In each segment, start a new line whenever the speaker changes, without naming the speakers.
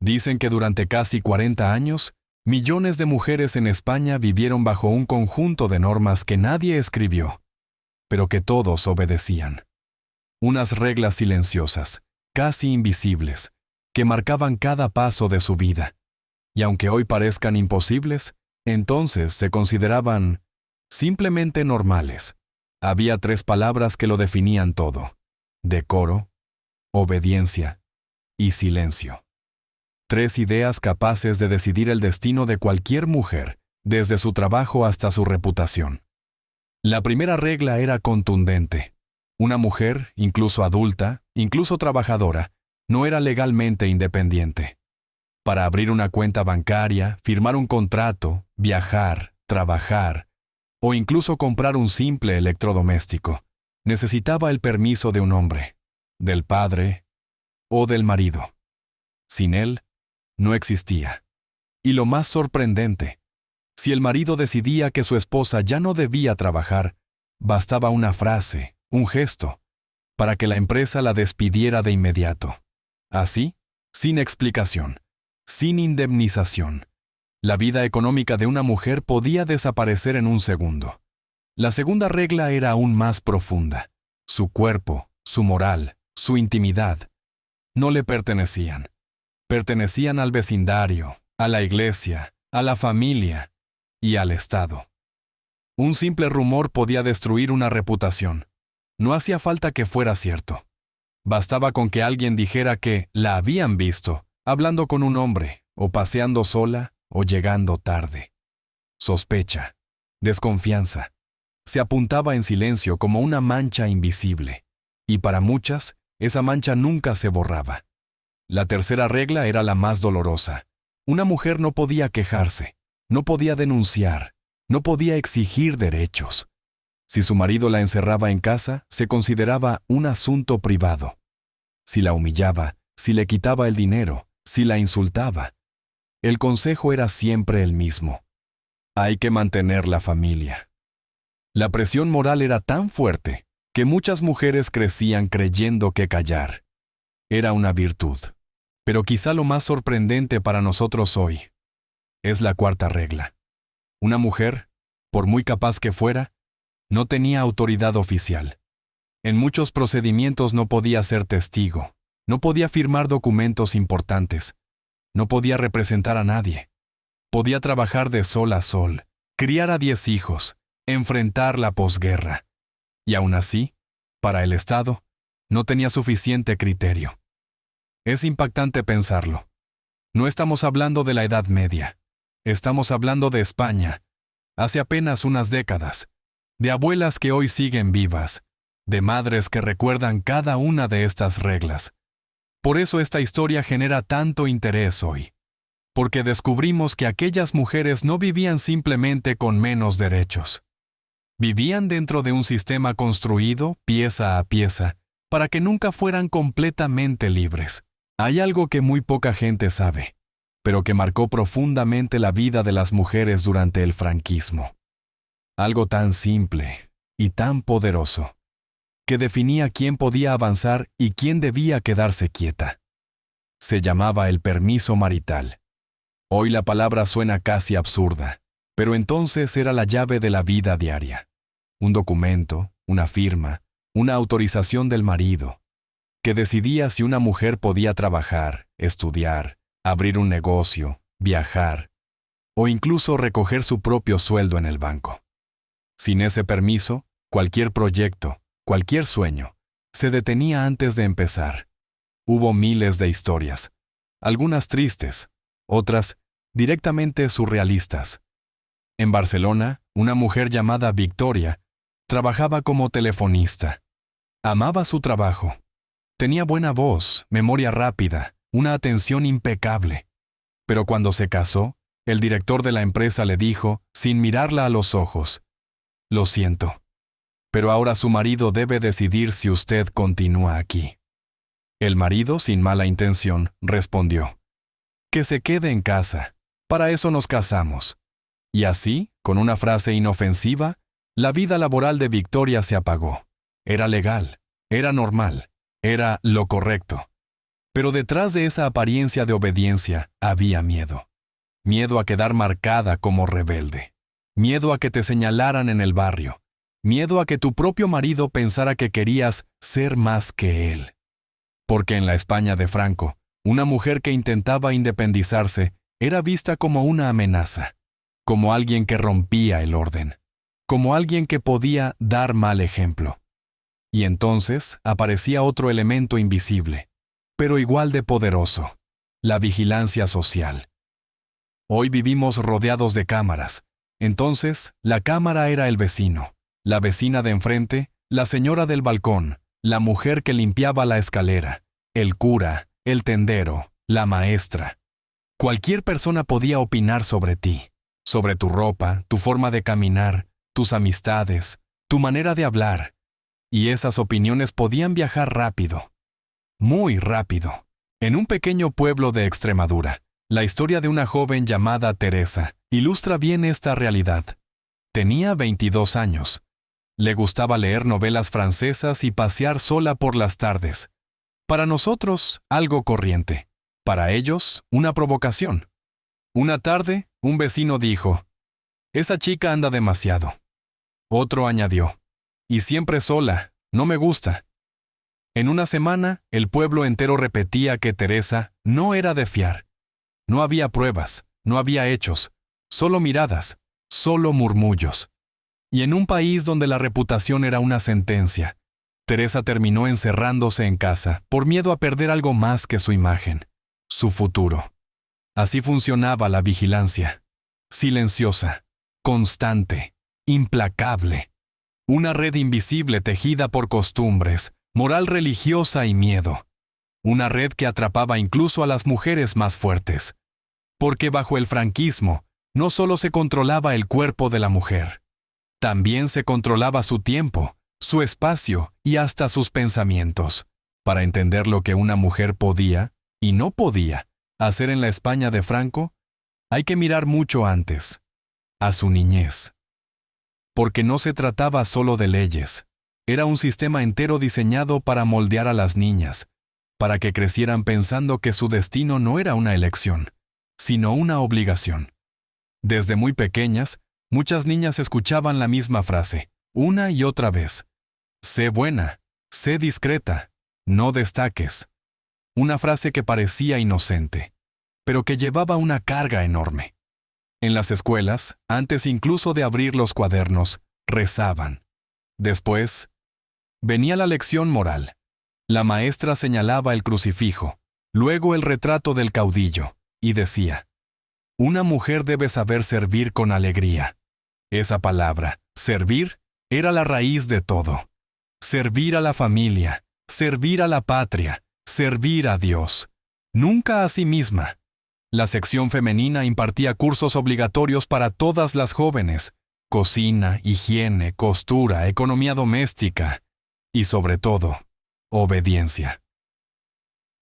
Dicen que durante casi 40 años, millones de mujeres en España vivieron bajo un conjunto de normas que nadie escribió, pero que todos obedecían. Unas reglas silenciosas, casi invisibles, que marcaban cada paso de su vida. Y aunque hoy parezcan imposibles, entonces se consideraban simplemente normales. Había 3 palabras que lo definían todo: decoro, obediencia y silencio. 3 ideas capaces de decidir el destino de cualquier mujer, desde su trabajo hasta su reputación. La primera regla era contundente. Una mujer, incluso adulta, incluso trabajadora, no era legalmente independiente. Para abrir una cuenta bancaria, firmar un contrato, viajar, trabajar, o incluso comprar un simple electrodoméstico, necesitaba el permiso de un hombre, del padre o del marido. Sin él, no existía. Y lo más sorprendente, si el marido decidía que su esposa ya no debía trabajar, bastaba una frase, un gesto, para que la empresa la despidiera de inmediato. Así, sin explicación, sin indemnización, la vida económica de una mujer podía desaparecer en un segundo. La segunda regla era aún más profunda. Su cuerpo, su moral, su intimidad, no le pertenecían. Pertenecían al vecindario, a la iglesia, a la familia y al Estado. Un simple rumor podía destruir una reputación. No hacía falta que fuera cierto. Bastaba con que alguien dijera que la habían visto, hablando con un hombre, o paseando sola, o llegando tarde. Sospecha, desconfianza, se apuntaba en silencio como una mancha invisible, y para muchas, esa mancha nunca se borraba. La tercera regla era la más dolorosa. Una mujer no podía quejarse, no podía denunciar, no podía exigir derechos. Si su marido la encerraba en casa, se consideraba un asunto privado. Si la humillaba, si le quitaba el dinero, si la insultaba, el consejo era siempre el mismo: hay que mantener la familia. La presión moral era tan fuerte que muchas mujeres crecían creyendo que callar era una virtud. Pero quizá lo más sorprendente para nosotros hoy es la cuarta regla. Una mujer, por muy capaz que fuera, no tenía autoridad oficial. En muchos procedimientos no podía ser testigo, no podía firmar documentos importantes, no podía representar a nadie. Podía trabajar de sol a sol, criar a 10 hijos, enfrentar la posguerra. Y aún así, para el Estado, no tenía suficiente criterio. Es impactante pensarlo. No estamos hablando de la Edad Media. Estamos hablando de España, hace apenas unas décadas, de abuelas que hoy siguen vivas, de madres que recuerdan cada una de estas reglas. Por eso esta historia genera tanto interés hoy, porque descubrimos que aquellas mujeres no vivían simplemente con menos derechos. Vivían dentro de un sistema construido, pieza a pieza, para que nunca fueran completamente libres. Hay algo que muy poca gente sabe, pero que marcó profundamente la vida de las mujeres durante el franquismo. Algo tan simple y tan poderoso, que definía quién podía avanzar y quién debía quedarse quieta. Se llamaba el permiso marital. Hoy la palabra suena casi absurda, pero entonces era la llave de la vida diaria. Un documento, una firma, una autorización del marido, que decidía si una mujer podía trabajar, estudiar, abrir un negocio, viajar, o incluso recoger su propio sueldo en el banco. Sin ese permiso, cualquier proyecto, cualquier sueño, se detenía antes de empezar. Hubo miles de historias, algunas tristes, otras directamente surrealistas. En Barcelona, una mujer llamada Victoria trabajaba como telefonista. Amaba su trabajo. Tenía buena voz, memoria rápida, una atención impecable. Pero cuando se casó, el director de la empresa le dijo, sin mirarla a los ojos: «Lo siento, pero ahora su marido debe decidir si usted continúa aquí». El marido, sin mala intención, respondió: «Que se quede en casa, para eso nos casamos». Y así, con una frase inofensiva, la vida laboral de Victoria se apagó. Era legal, era normal, era lo correcto. Pero detrás de esa apariencia de obediencia había miedo. Miedo a quedar marcada como rebelde. Miedo a que te señalaran en el barrio. Miedo a que tu propio marido pensara que querías ser más que él. Porque en la España de Franco, una mujer que intentaba independizarse era vista como una amenaza, como alguien que rompía el orden, como alguien que podía dar mal ejemplo. Y entonces aparecía otro elemento invisible, pero igual de poderoso, la vigilancia social. Hoy vivimos rodeados de cámaras. Entonces, la cámara era el vecino, la vecina de enfrente, la señora del balcón, la mujer que limpiaba la escalera, el cura, el tendero, la maestra. Cualquier persona podía opinar sobre ti, sobre tu ropa, tu forma de caminar, tus amistades, tu manera de hablar. Y esas opiniones podían viajar rápido, muy rápido. En un pequeño pueblo de Extremadura, la historia de una joven llamada Teresa ilustra bien esta realidad. Tenía 22 años. Le gustaba leer novelas francesas y pasear sola por las tardes. Para nosotros, algo corriente. Para ellos, una provocación. Una tarde, un vecino dijo, «Esa chica anda demasiado». Otro añadió, «Y siempre sola, no me gusta». En una semana, el pueblo entero repetía que Teresa no era de fiar. No había pruebas, no había hechos, solo miradas, solo murmullos. Y en un país donde la reputación era una sentencia, Teresa terminó encerrándose en casa por miedo a perder algo más que su imagen, su futuro. Así funcionaba la vigilancia. Silenciosa, constante, implacable. Una red invisible tejida por costumbres, moral religiosa y miedo. Una red que atrapaba incluso a las mujeres más fuertes. Porque bajo el franquismo, no solo se controlaba el cuerpo de la mujer, también se controlaba su tiempo, su espacio y hasta sus pensamientos. Para entender lo que una mujer podía, y no podía, hacer en la España de Franco, hay que mirar mucho antes, a su niñez. Porque no se trataba solo de leyes, era un sistema entero diseñado para moldear a las niñas, para que crecieran pensando que su destino no era una elección, sino una obligación. Desde muy pequeñas, muchas niñas escuchaban la misma frase, una y otra vez. Sé buena, sé discreta, no destaques. Una frase que parecía inocente, pero que llevaba una carga enorme. En las escuelas, antes incluso de abrir los cuadernos, rezaban. Después, venía la lección moral. La maestra señalaba el crucifijo, luego el retrato del caudillo, y decía, «Una mujer debe saber servir con alegría». Esa palabra, servir, era la raíz de todo. Servir a la familia, servir a la patria, servir a Dios. Nunca a sí misma. La sección femenina impartía cursos obligatorios para todas las jóvenes. Cocina, higiene, costura, economía doméstica. Y sobre todo, obediencia.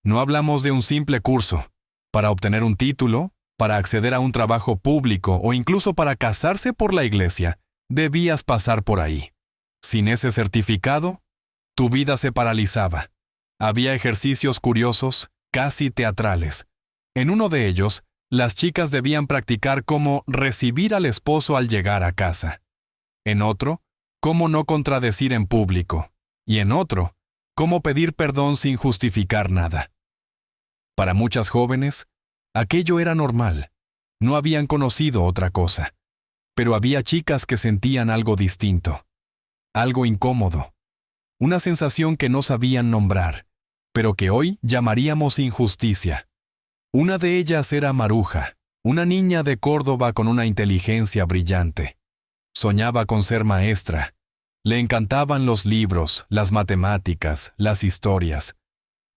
No hablamos de un simple curso. Para obtener un título, para acceder a un trabajo público o incluso para casarse por la iglesia, debías pasar por ahí. Sin ese certificado, tu vida se paralizaba. Había ejercicios curiosos, casi teatrales. En uno de ellos, las chicas debían practicar cómo recibir al esposo al llegar a casa. En otro, cómo no contradecir en público. Y en otro, cómo pedir perdón sin justificar nada. Para muchas jóvenes, aquello era normal. No habían conocido otra cosa. Pero había chicas que sentían algo distinto. Algo incómodo. Una sensación que no sabían nombrar, pero que hoy llamaríamos injusticia. Una de ellas era Maruja, una niña de Córdoba con una inteligencia brillante. Soñaba con ser maestra. Le encantaban los libros, las matemáticas, las historias.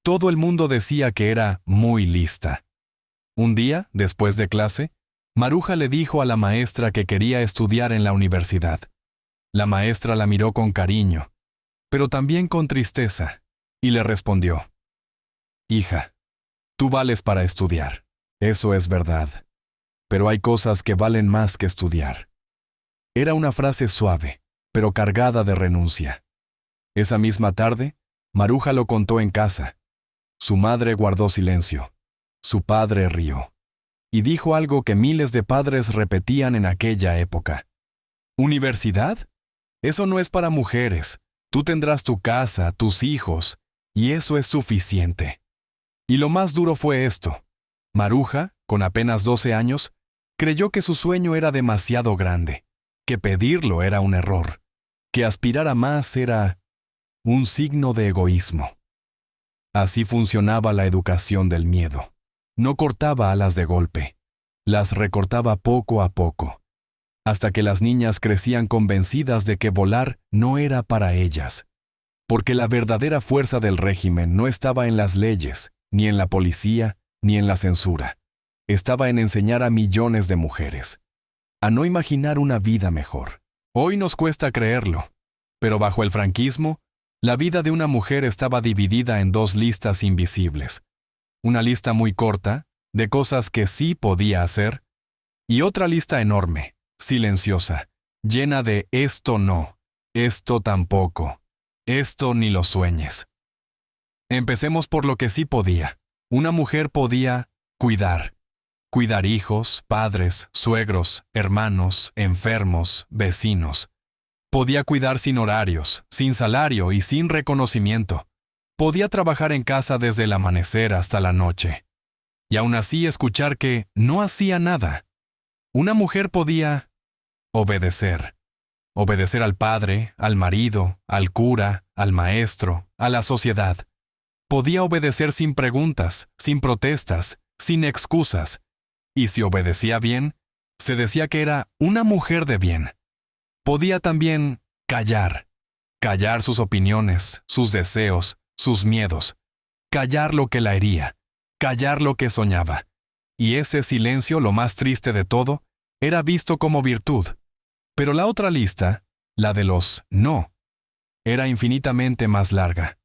Todo el mundo decía que era muy lista. Un día, después de clase, Maruja le dijo a la maestra que quería estudiar en la universidad. La maestra la miró con cariño, pero también con tristeza, y le respondió, «Hija, tú vales para estudiar, eso es verdad, pero hay cosas que valen más que estudiar». Era una frase suave, pero cargada de renuncia. Esa misma tarde, Maruja lo contó en casa. Su madre guardó silencio. Su padre rió. Y dijo algo que miles de padres repetían en aquella época. ¿Universidad? Eso no es para mujeres. Tú tendrás tu casa, tus hijos, y eso es suficiente. Y lo más duro fue esto. Maruja, con apenas 12 años, creyó que su sueño era demasiado grande, que pedirlo era un error, que aspirar a más era un signo de egoísmo. Así funcionaba la educación del miedo. No cortaba alas de golpe, las recortaba poco a poco, hasta que las niñas crecían convencidas de que volar no era para ellas, porque la verdadera fuerza del régimen no estaba en las leyes, ni en la policía, ni en la censura. Estaba en enseñar a millones de mujeres a no imaginar una vida mejor. Hoy nos cuesta creerlo, pero bajo el franquismo, la vida de una mujer estaba dividida en dos listas invisibles. Una lista muy corta, de cosas que sí podía hacer, y otra lista enorme, silenciosa, llena de esto no, esto tampoco, esto ni lo sueñes. Empecemos por lo que sí podía. Una mujer podía cuidar hijos, padres, suegros, hermanos, enfermos, vecinos. Podía cuidar sin horarios, sin salario y sin reconocimiento. Podía trabajar en casa desde el amanecer hasta la noche. Y aún así escuchar que no hacía nada. Una mujer podía obedecer. Obedecer al padre, al marido, al cura, al maestro, a la sociedad. Podía obedecer sin preguntas, sin protestas, sin excusas. Y si obedecía bien, se decía que era una mujer de bien. Podía también callar sus opiniones, sus deseos, sus miedos, callar lo que la hería, callar lo que soñaba. Y ese silencio, lo más triste de todo, era visto como virtud. Pero la otra lista, la de los no, era infinitamente más larga.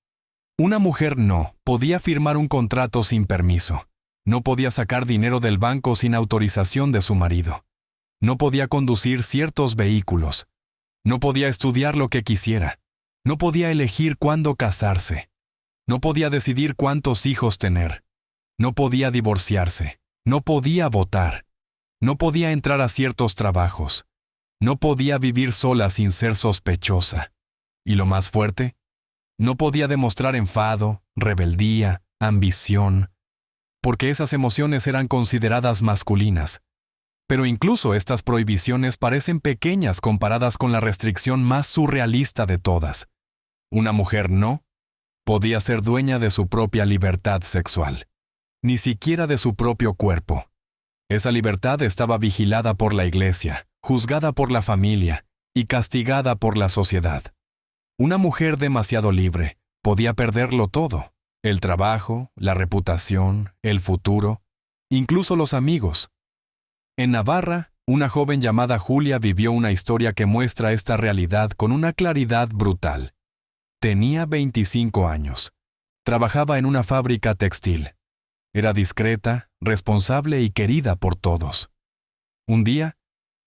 Una mujer no podía firmar un contrato sin permiso. No podía sacar dinero del banco sin autorización de su marido. No podía conducir ciertos vehículos. No podía estudiar lo que quisiera. No podía elegir cuándo casarse. No podía decidir cuántos hijos tener. No podía divorciarse. No podía votar. No podía entrar a ciertos trabajos. No podía vivir sola sin ser sospechosa. Y lo más fuerte, no podía demostrar enfado, rebeldía, ambición, porque esas emociones eran consideradas masculinas. Pero incluso estas prohibiciones parecen pequeñas comparadas con la restricción más surrealista de todas. Una mujer no podía ser dueña de su propia libertad sexual, ni siquiera de su propio cuerpo. Esa libertad estaba vigilada por la iglesia, juzgada por la familia y castigada por la sociedad. Una mujer demasiado libre podía perderlo todo: el trabajo, la reputación, el futuro, incluso los amigos. En Navarra, una joven llamada Julia vivió una historia que muestra esta realidad con una claridad brutal. Tenía 25 años. Trabajaba en una fábrica textil. Era discreta, responsable y querida por todos. Un día,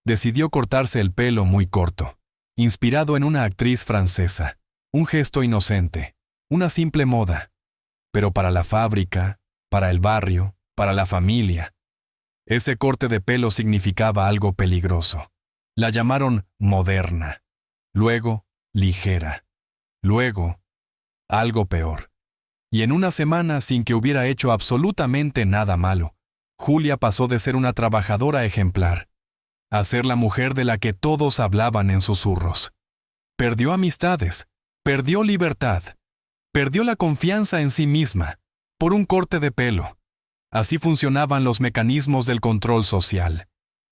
decidió cortarse el pelo muy corto, inspirado en una actriz francesa. Un gesto inocente, una simple moda. Pero para la fábrica, para el barrio, para la familia, ese corte de pelo significaba algo peligroso. La llamaron moderna, luego ligera, luego algo peor. Y en una semana, sin que hubiera hecho absolutamente nada malo, Julia pasó de ser una trabajadora ejemplar a ser la mujer de la que todos hablaban en susurros. Perdió amistades, perdió libertad, perdió la confianza en sí misma, por un corte de pelo. Así funcionaban los mecanismos del control social.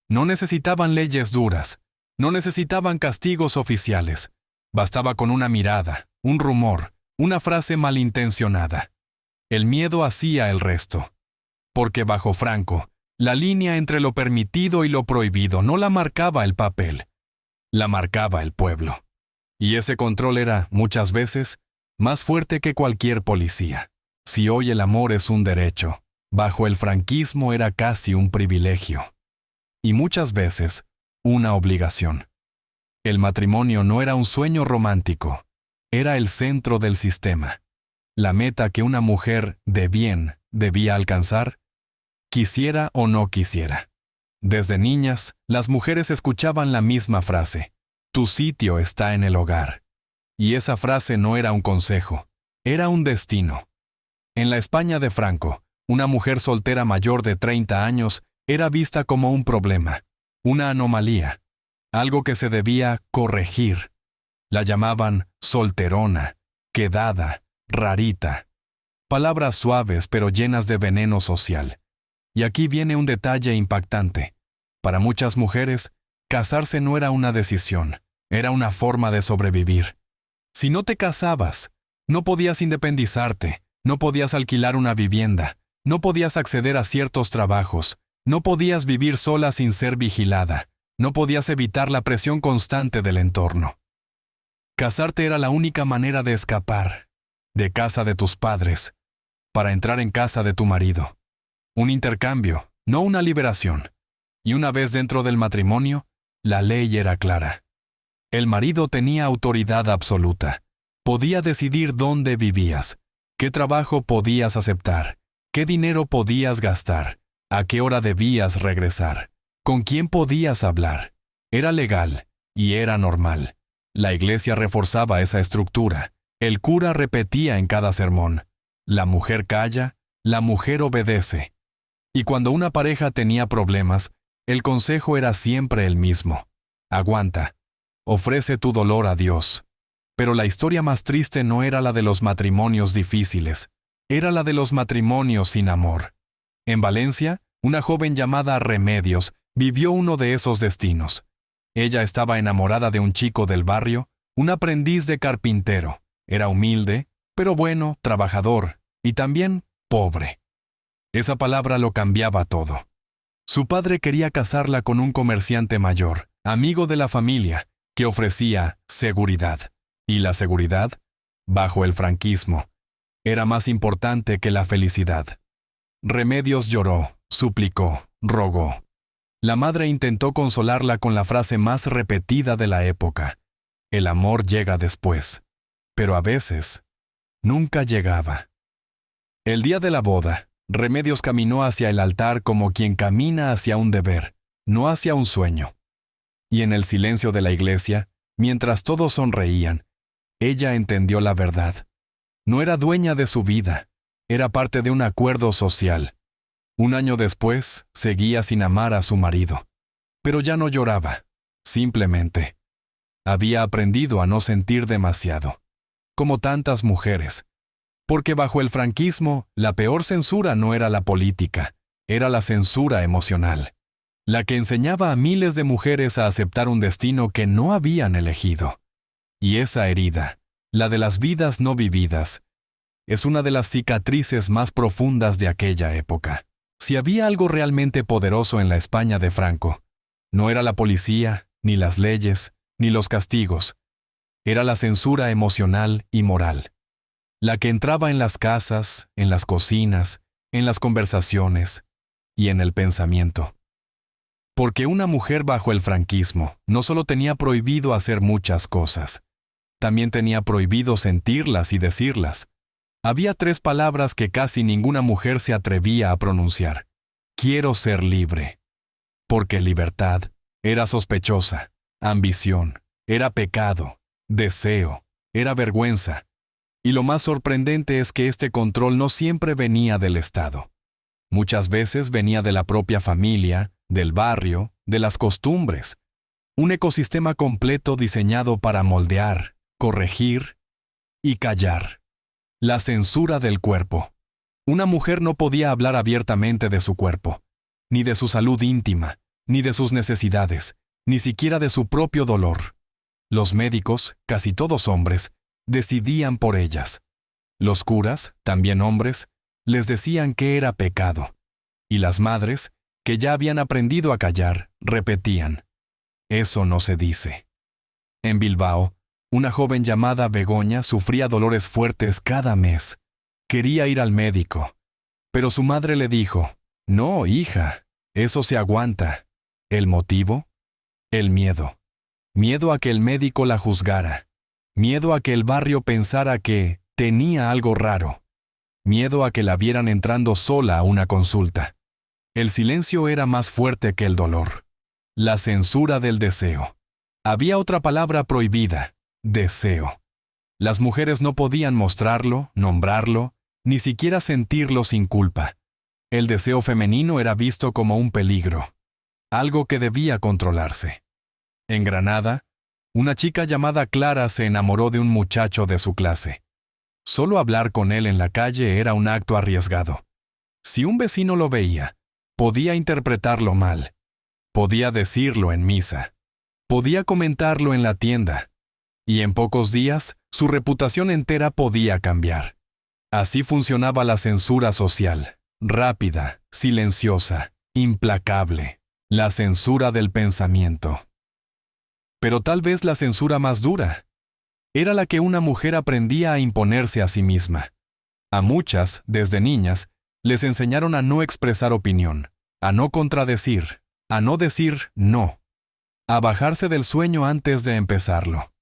No necesitaban leyes duras, no necesitaban castigos oficiales. Bastaba con una mirada, un rumor, una frase malintencionada. El miedo hacía el resto. Porque bajo Franco, la línea entre lo permitido y lo prohibido no la marcaba el papel, la marcaba el pueblo. Y ese control era, muchas veces, más fuerte que cualquier policía. Si hoy el amor es un derecho, bajo el franquismo era casi un privilegio. Y muchas veces, una obligación. El matrimonio no era un sueño romántico, era el centro del sistema. la meta que una mujer de bien debía alcanzar, quisiera o no quisiera. Desde niñas, las mujeres escuchaban la misma frase: tu sitio está en el hogar. Y esa frase no era un consejo, era un destino. En la España de Franco, una mujer soltera mayor de 30 años era vista como un problema, una anomalía, algo que se debía corregir. La llamaban solterona, quedada, rarita. Palabras suaves pero llenas de veneno social. Y aquí viene un detalle impactante. Para muchas mujeres, casarse no era una decisión, era una forma de sobrevivir. Si no te casabas, no podías independizarte, no podías alquilar una vivienda, no podías acceder a ciertos trabajos, no podías vivir sola sin ser vigilada, no podías evitar la presión constante del entorno. Casarte era la única manera de escapar de casa de tus padres para entrar en casa de tu marido. Un intercambio, no una liberación. Y una vez dentro del matrimonio, la ley era clara. El marido tenía autoridad absoluta. Podía decidir dónde vivías, qué trabajo podías aceptar, qué dinero podías gastar, a qué hora debías regresar, con quién podías hablar. Era legal y era normal. La iglesia reforzaba esa estructura. El cura repetía en cada sermón: la mujer calla, la mujer obedece. Y cuando una pareja tenía problemas, el consejo era siempre el mismo: aguanta, ofrece tu dolor a Dios. Pero la historia más triste no era la de los matrimonios difíciles, era la de los matrimonios sin amor. En Valencia, una joven llamada Remedios vivió uno de esos destinos. Ella estaba enamorada de un chico del barrio, un aprendiz de carpintero. Era humilde, pero bueno, trabajador, y también pobre. Esa palabra lo cambiaba todo. Su padre quería casarla con un comerciante mayor, amigo de la familia, que ofrecía seguridad. Y la seguridad, bajo el franquismo, era más importante que la felicidad. Remedios lloró, suplicó, rogó. La madre intentó consolarla con la frase más repetida de la época: el amor llega después. Pero a veces, nunca llegaba. El día de la boda, Remedios caminó hacia el altar como quien camina hacia un deber, no hacia un sueño. Y en el silencio de la iglesia, mientras todos sonreían, ella entendió la verdad. No era dueña de su vida, era parte de un acuerdo social. Un año después, seguía sin amar a su marido. Pero ya no lloraba, simplemente había aprendido a no sentir demasiado, como tantas mujeres. Porque bajo el franquismo, la peor censura no era la política, era la censura emocional, la que enseñaba a miles de mujeres a aceptar un destino que no habían elegido. Y esa herida, la de las vidas no vividas, es una de las cicatrices más profundas de aquella época. Si había algo realmente poderoso en la España de Franco, no era la policía, ni las leyes, ni los castigos. Era la censura emocional y moral, la que entraba en las casas, en las cocinas, en las conversaciones y en el pensamiento. Porque una mujer bajo el franquismo no solo tenía prohibido hacer muchas cosas, también tenía prohibido sentirlas y decirlas. Había 3 palabras que casi ninguna mujer se atrevía a pronunciar: quiero ser libre. Porque libertad era sospechosa, ambición, era pecado, deseo, era vergüenza. Y lo más sorprendente es que este control no siempre venía del Estado. Muchas veces venía de la propia familia, del barrio, de las costumbres. Un ecosistema completo diseñado para moldear, corregir y callar. La censura del cuerpo. Una mujer no podía hablar abiertamente de su cuerpo, ni de su salud íntima, ni de sus necesidades, ni siquiera de su propio dolor. Los médicos, casi todos hombres, decidían por ellas. Los curas, también hombres, les decían que era pecado. Y las madres, que ya habían aprendido a callar, repetían: eso no se dice. En Bilbao, una joven llamada Begoña sufría dolores fuertes cada mes. Quería ir al médico, pero su madre le dijo: no, hija, eso se aguanta. ¿El motivo? El miedo. Miedo a que el médico la juzgara. Miedo a que el barrio pensara que Tenía algo raro. Miedo a que la vieran entrando sola a una consulta. El silencio era más fuerte que el dolor. La censura del deseo. Había otra palabra prohibida: deseo. Las mujeres no podían mostrarlo, nombrarlo, ni siquiera sentirlo sin culpa. El deseo femenino era visto como un peligro, algo que debía controlarse. En Granada, una chica llamada Clara se enamoró de un muchacho de su clase. Solo hablar con él en la calle era un acto arriesgado. Si un vecino lo veía, podía interpretarlo mal. Podía decirlo en misa. Podía comentarlo en la tienda. Y en pocos días, su reputación entera podía cambiar. Así funcionaba la censura social. Rápida, silenciosa, implacable. La censura del pensamiento. Pero tal vez la censura más dura era la que una mujer aprendía a imponerse a sí misma. A muchas, desde niñas, les enseñaron a no expresar opinión, a no contradecir, a no decir no, a bajarse del sueño antes de empezarlo.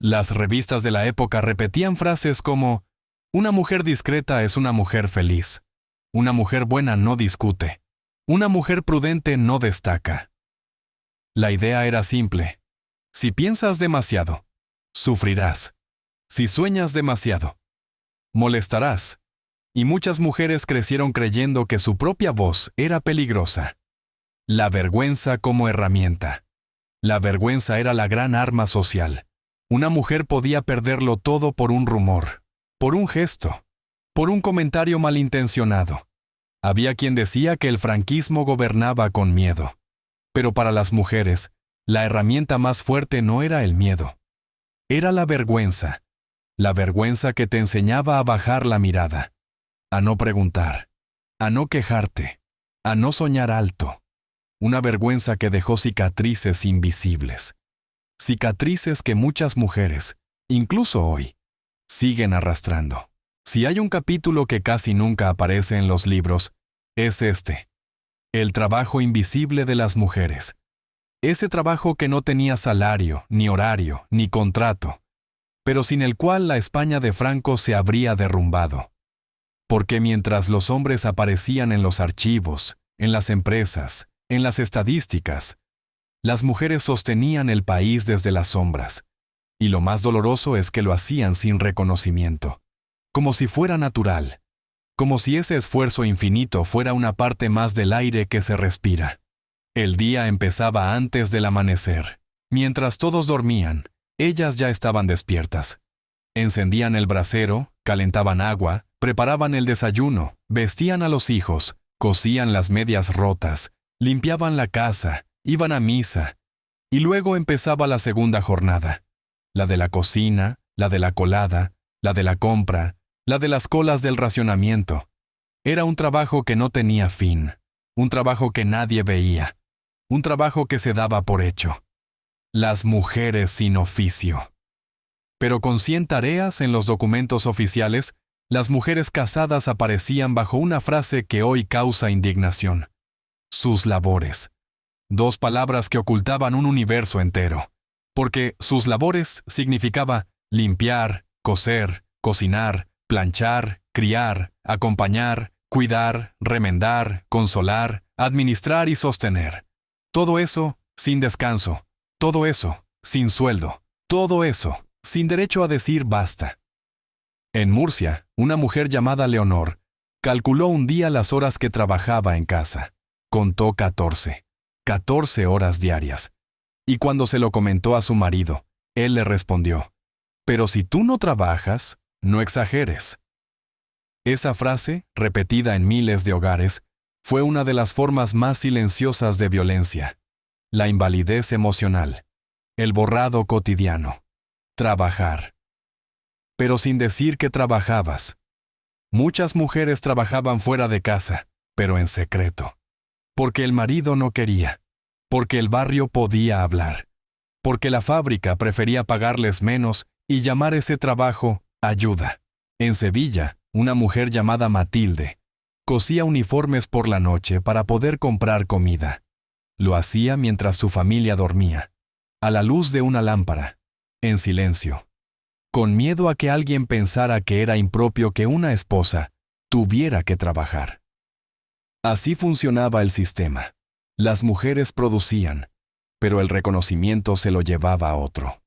Las revistas de la época repetían frases como: una mujer discreta es una mujer feliz, una mujer buena no discute, una mujer prudente no destaca. La idea era simple: si piensas demasiado, sufrirás. Si sueñas demasiado, molestarás. Y muchas mujeres crecieron creyendo que su propia voz era peligrosa. La vergüenza como herramienta. La vergüenza era la gran arma social. Una mujer podía perderlo todo por un rumor, por un gesto, por un comentario malintencionado. Había quien decía que el franquismo gobernaba con miedo. Pero para las mujeres, la herramienta más fuerte no era el miedo. Era la vergüenza que te enseñaba a bajar la mirada, a no preguntar, a no quejarte, a no soñar alto. Una vergüenza que dejó cicatrices invisibles. Cicatrices que muchas mujeres, incluso hoy, siguen arrastrando. Si hay un capítulo que casi nunca aparece en los libros, es este: el trabajo invisible de las mujeres. Ese trabajo que no tenía salario, ni horario, ni contrato, pero sin el cual la España de Franco se habría derrumbado. Porque mientras los hombres aparecían en los archivos, en las empresas, en las estadísticas, las mujeres sostenían el país desde las sombras. Y lo más doloroso es que lo hacían sin reconocimiento, como si fuera natural, como si ese esfuerzo infinito fuera una parte más del aire que se respira. El día empezaba antes del amanecer. Mientras todos dormían, ellas ya estaban despiertas. Encendían el brasero, calentaban agua, preparaban el desayuno, vestían a los hijos, cosían las medias rotas, limpiaban la casa, iban a misa. Y luego empezaba la segunda jornada. La de la cocina, la de la colada, la de la compra, la de las colas del racionamiento. Era un trabajo que no tenía fin, un trabajo que nadie veía, un trabajo que se daba por hecho. Las mujeres sin oficio. Pero con 100 tareas en los documentos oficiales, las mujeres casadas aparecían bajo una frase que hoy causa indignación: sus labores. 2 palabras que ocultaban un universo entero. Porque sus labores significaba limpiar, coser, cocinar, planchar, criar, acompañar, cuidar, remendar, consolar, administrar y sostener. Todo eso sin descanso, todo eso sin sueldo, todo eso sin derecho a decir basta. En Murcia, una mujer llamada Leonor calculó un día las horas que trabajaba en casa. Contó 14 horas diarias. Y cuando se lo comentó a su marido, él le respondió: pero si tú no trabajas, no exageres. Esa frase, repetida en miles de hogares, fue una de las formas más silenciosas de violencia. La invalidez emocional. El borrado cotidiano. Trabajar. Pero sin decir que trabajabas. Muchas mujeres trabajaban fuera de casa, pero en secreto. Porque el marido no quería. Porque el barrio podía hablar. Porque la fábrica prefería pagarles menos y llamar ese trabajo ayuda. En Sevilla, una mujer llamada Matilde cosía uniformes por la noche para poder comprar comida. Lo hacía mientras su familia dormía, a la luz de una lámpara, en silencio. con miedo a que alguien pensara que era impropio que una esposa tuviera que trabajar. Así funcionaba el sistema. Las mujeres producían, pero el reconocimiento se lo llevaba a otro.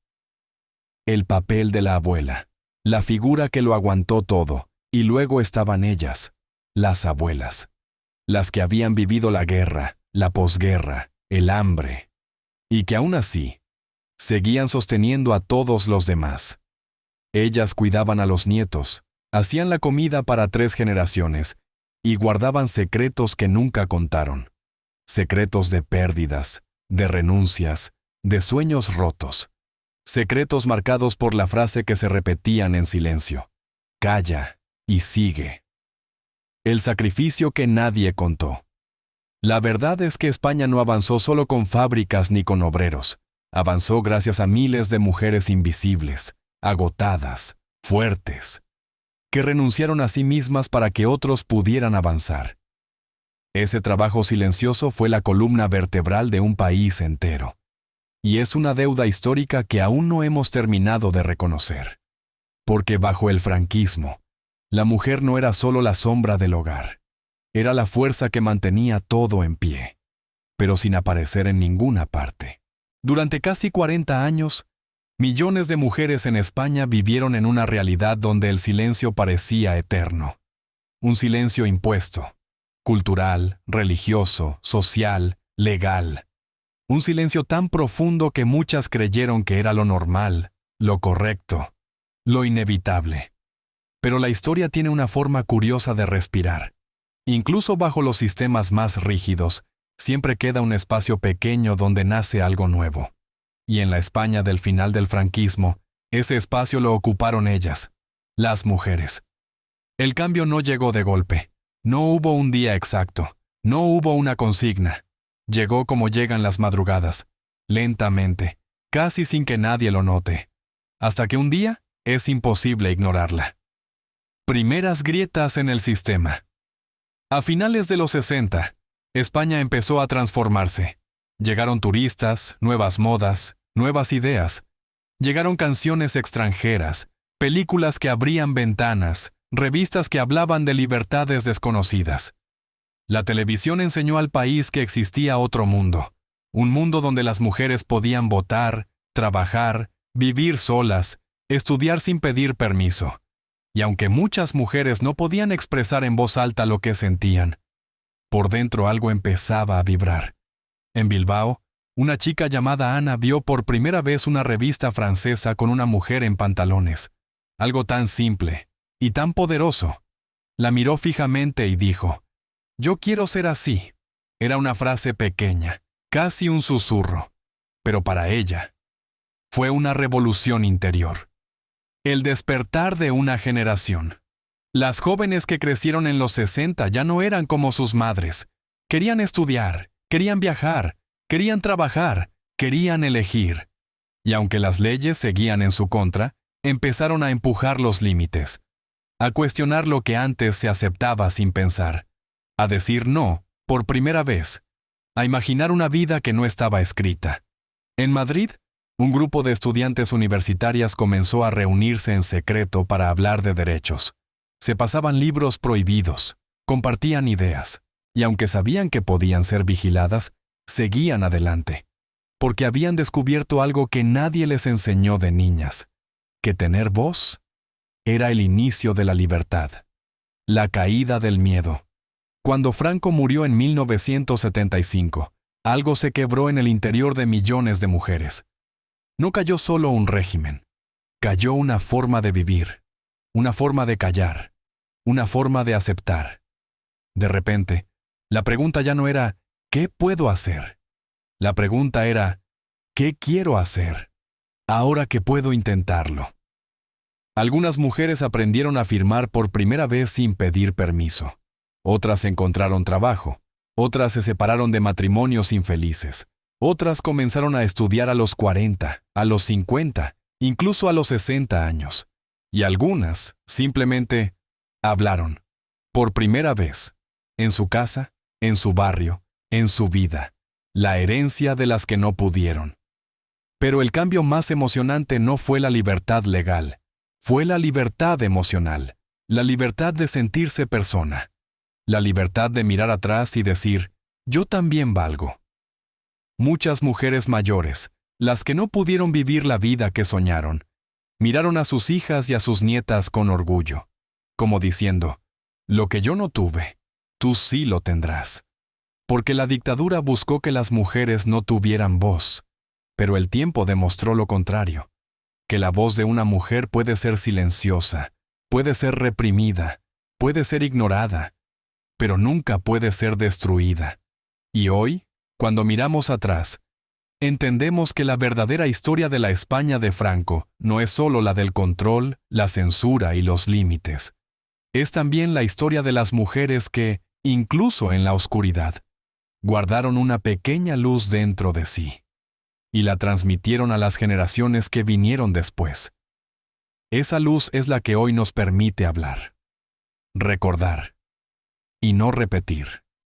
El papel de la abuela, la figura que lo aguantó todo, y luego estaban ellas, las abuelas, las que habían vivido la guerra, la posguerra, el hambre, y que aún así seguían sosteniendo a todos los demás. Ellas cuidaban a los nietos, hacían la comida para 3 generaciones y guardaban secretos que nunca contaron. Secretos de pérdidas, de renuncias, de sueños rotos. Secretos marcados por la frase que se repetían en silencio: calla y sigue. El sacrificio que nadie contó. La verdad es que España no avanzó solo con fábricas ni con obreros. Avanzó gracias a miles de mujeres invisibles, agotadas, fuertes, que renunciaron a sí mismas para que otros pudieran avanzar. Ese trabajo silencioso fue la columna vertebral de un país entero. Y es una deuda histórica que aún no hemos terminado de reconocer. Porque bajo el franquismo, la mujer no era solo la sombra del hogar. Era la fuerza que mantenía todo en pie, pero sin aparecer en ninguna parte. Durante casi 40 años, millones de mujeres en España vivieron en una realidad donde el silencio parecía eterno. Un silencio impuesto, cultural, religioso, social, legal. Un silencio tan profundo que muchas creyeron que era lo normal, lo correcto, lo inevitable. Pero la historia tiene una forma curiosa de respirar. Incluso bajo los sistemas más rígidos, siempre queda un espacio pequeño donde nace algo nuevo. Y en la España del final del franquismo, ese espacio lo ocuparon ellas, las mujeres. El cambio no llegó de golpe. No hubo un día exacto. No hubo una consigna. Llegó como llegan las madrugadas, lentamente, casi sin que nadie lo note. Hasta que un día es imposible ignorarla. Primeras grietas en el sistema. A finales de los 60, España empezó a transformarse. Llegaron turistas, nuevas modas, nuevas ideas. Llegaron canciones extranjeras, películas que abrían ventanas, revistas que hablaban de libertades desconocidas. La televisión enseñó al país que existía otro mundo, un mundo donde las mujeres podían votar, trabajar, vivir solas, estudiar sin pedir permiso. Y aunque muchas mujeres no podían expresar en voz alta lo que sentían, por dentro algo empezaba a vibrar. En Bilbao, una chica llamada Ana vio por primera vez una revista francesa con una mujer en pantalones. Algo tan simple y tan poderoso. La miró fijamente y dijo: «Yo quiero ser así». Era una frase pequeña, casi un susurro, pero para ella fue una revolución interior. El despertar de una generación. Las jóvenes que crecieron en los 60 ya no eran como sus madres. Querían estudiar, querían viajar, querían trabajar, querían elegir. Y aunque las leyes seguían en su contra, empezaron a empujar los límites, a cuestionar lo que antes se aceptaba sin pensar, a decir no, por primera vez, a imaginar una vida que no estaba escrita. En Madrid, un grupo de estudiantes universitarias comenzó a reunirse en secreto para hablar de derechos. Se pasaban libros prohibidos, compartían ideas, y aunque sabían que podían ser vigiladas, seguían adelante, porque habían descubierto algo que nadie les enseñó de niñas, que tener voz era el inicio de la libertad, la caída del miedo. Cuando Franco murió en 1975, algo se quebró en el interior de millones de mujeres. No cayó solo un régimen, cayó una forma de vivir, una forma de callar, una forma de aceptar. De repente, la pregunta ya no era ¿qué puedo hacer? La pregunta era ¿qué quiero hacer? Ahora que puedo intentarlo. Algunas mujeres aprendieron a firmar por primera vez sin pedir permiso. Otras encontraron trabajo. Otras se separaron de matrimonios infelices. Otras comenzaron a estudiar a los 40, a los 50, incluso a los 60 años. Y algunas, simplemente, hablaron. Por primera vez. En su casa, en su barrio, en su vida. La herencia de las que no pudieron. Pero el cambio más emocionante no fue la libertad legal. fue la libertad emocional, la libertad de sentirse persona, la libertad de mirar atrás y decir, yo también valgo. Muchas mujeres mayores, las que no pudieron vivir la vida que soñaron, miraron a sus hijas y a sus nietas con orgullo, como diciendo, lo que yo no tuve, tú sí lo tendrás. Porque la dictadura buscó que las mujeres no tuvieran voz, pero el tiempo demostró lo contrario, que la voz de una mujer puede ser silenciosa, puede ser reprimida, puede ser ignorada, pero nunca puede ser destruida. Y hoy, cuando miramos atrás, entendemos que la verdadera historia de la España de Franco no es solo la del control, la censura y los límites. Es también la historia de las mujeres que, incluso en la oscuridad, guardaron una pequeña luz dentro de sí y la transmitieron a las generaciones que vinieron después. Esa luz es la que hoy nos permite hablar, recordar y no repetir.